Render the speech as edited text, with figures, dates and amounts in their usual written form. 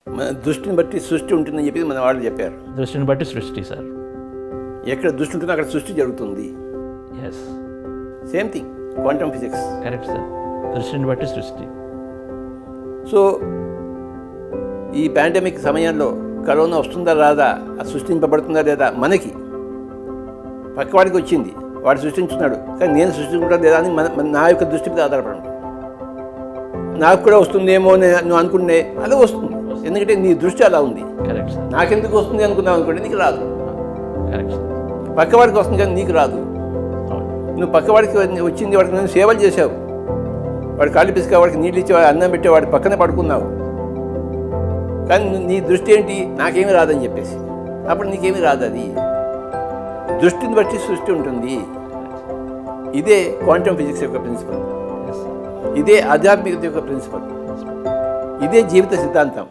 మన దృష్టిని బట్టి సృష్టి ఉంటుందని చెప్పి మన వాళ్ళు చెప్పారు. దృష్టిని బట్టి సృష్టి సార్. ఎక్కడ దృష్టి ఉంటుందో అక్కడ సృష్టి జరుగుతుంది. Yes, same thing quantum physics. Correct sir. దృష్టిని బట్టి సృష్టి. సో ఈ పాండమిక్ సమయంలో కరోనా వస్తుందా రాదా, అది సృష్టింపబడుతుందా లేదా, మనకి పక్కవాడికి వచ్చింది, వాడు సృష్టించున్నాడు, కానీ నేను సృష్టించుకుంటా లేదా అని నా యొక్క దృష్టి మీద ఆధారపడి ఉంటుంది. నాకు కూడా వస్తుందేమో నువ్వు అనుకునే అలా వస్తుంది, ఎందుకంటే నీ దృష్టి అలా ఉంది. Correct sir. నాకెందుకు వస్తుంది అనుకున్నావు అనుకోండి, నీకు రాదు. Correct sir. పక్కవాడికి వస్తుంది కానీ నీకు రాదు. అవును. నువ్వు పక్కవాడికి వచ్చింది, వాడికి నేను సేవలు చేసావు, వాడు కాళ్ళు పిసికా, వాడికి నీళ్ళు ఇచ్చి అన్నం పెట్టి వాడి పక్కనే పడుకున్నావు, కానీ నీ దృష్టి ఏంటి, నాకేమీ రాదని చెప్పేసి, అప్పుడు నీకేమీ రాదు. అది దృష్టిని బట్టి సృష్టి ఉంటుంది. ఇదే క్వాంటమ్ ఫిజిక్స్ యొక్క ప్రిన్సిపల్, ఎస్ సార్. ఇదే ఆధ్యాత్మికత యొక్క ప్రిన్సిపల్, ఇదే జీవిత సిద్ధాంతం.